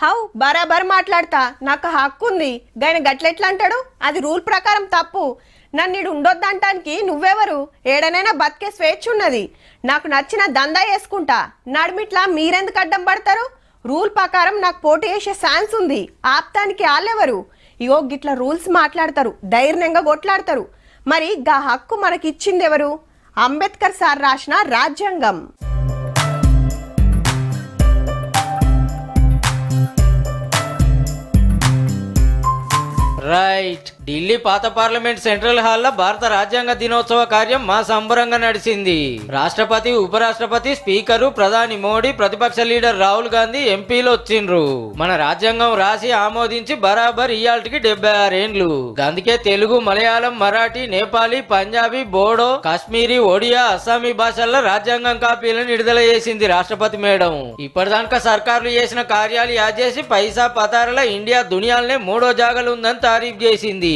How బరాబర్ మాట్లాడతా, నాకు హక్కు ఉంది. గాయన గట్లెట్లా అంటాడు? అది రూల్ ప్రకారం తప్పు. నన్ను ఇడు ఉండొద్దంటానికి నువ్వెవరు? ఏడనైనా బతికే స్వేచ్ఛ ఉన్నది. నాకు నచ్చిన దందా వేసుకుంటా. నడిమిట్లా మీరెందుకు అడ్డం పడతారు? రూల్ ప్రకారం నాకు పోటీ చేసే ఛాన్స్ ఉంది. ఆప్తానికి వాళ్ళెవరు? ఇగో గిట్ల రూల్స్ మాట్లాడతారు, ధైర్యంగా కొట్లాడతారు. మరి గా హక్కు మనకి ఇచ్చింది ఎవరు? అంబేద్కర్ సార్ రాసిన రాజ్యాంగం. రైట్. ఢిల్లీ పాత పార్లమెంట్ సెంట్రల్ హాల్లో భారత రాజ్యాంగ దినోత్సవ కార్యం మా సంబరంగా నడిచింది. రాష్ట్రపతి, ఉపరాష్ట్రపతి, స్పీకరు, ప్రధాని మోడీ, ప్రతిపక్ష లీడర్ రాహుల్ గాంధీ, ఎంపీలు వచ్చిండ్రు. మన రాజ్యాంగం రాసి ఆమోదించి బరాబర్ ఇయాల్టికి 76 ఏండ్లు. అందుకే తెలుగు, మలయాళం, మరాఠీ, నేపాలీ, పంజాబీ, బోడో, కాశ్మీరీ, ఒడియా, అస్సామీ భాషల్లో రాజ్యాంగం కాపీలను విడుదల చేసింది రాష్ట్రపతి మేడం. ఇప్పటిదాకా సర్కారులు చేసిన కార్యాలు యాద్ చేసి పైసా పతారల ఇండియా దునియాలనే 3వ జాగలు ఉందని తారీఫ్ చేసింది.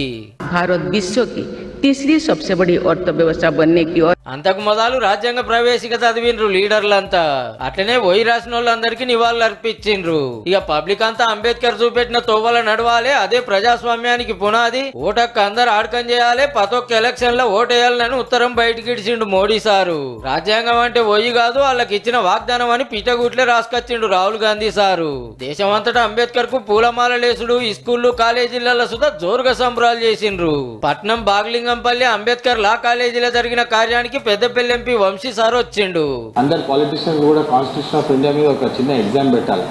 भारत विश्व की तीसरी सबसे बड़ी अर्थव्यवस्था बनने की ओर అంతకు మొదలు రాజ్యాంగ ప్రవేశిక చదివిండ్రు లీడర్లంతా. అట్లనే పోయి రాసిన వాళ్ళందరికీ నివాళులు అర్పించిండ్రు. ఇక పబ్లిక్ అంతా అంబేద్కర్ చూపెట్టిన తోవల నడవాలి, అదే ప్రజాస్వామ్యానికి పునాది. ఓటక్క అందరు ఆడకం చేయాలి, పతొక్క ఎలక్షన్ లో ఓటేయాలని ఉత్తరం బయటికి ఇడిచిండు మోడీ సారు. రాజ్యాంగం అంటే పోయి కాదు, వాళ్ళకి ఇచ్చిన వాగ్దానం అని పిటగుట్లే రాసుకొచ్చిండు రాహుల్ గాంధీ సారు. దేశమంతటా అంబేద్కర్ కు పూలమాల లేసుడు, ఈ స్కూళ్లు కాలేజీలలో సుధా జోరుగా సంబరాలు చేసిండ్రు. పట్నం బాగ్లింగంపల్లి అంబేద్కర్ లా కాలేజీలో జరిగిన కార్యానికి పెద్దపల్లి ఎంపీ వంశీ సార్ వచ్చిండు. అందరు పాలిటిషియన్స్ కూడా కాన్స్టిట్యూషన్ ఆఫ్ ఇండియా మీద ఒక చిన్న ఎగ్జామ్ పెట్టాలి.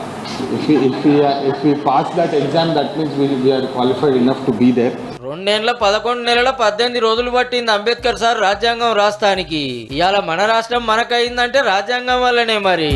if we pass that exam, that means we are qualified enough to be there. 2 ఏళ్ల 11 నెలల 18 రోజులు పట్టింది అంబేద్కర్ సార్ రాజ్యాంగం రాస్తానికి. ఇవాళ మన రాష్ట్రం మనకైందంటే రాజ్యాంగం వల్లనే మరి.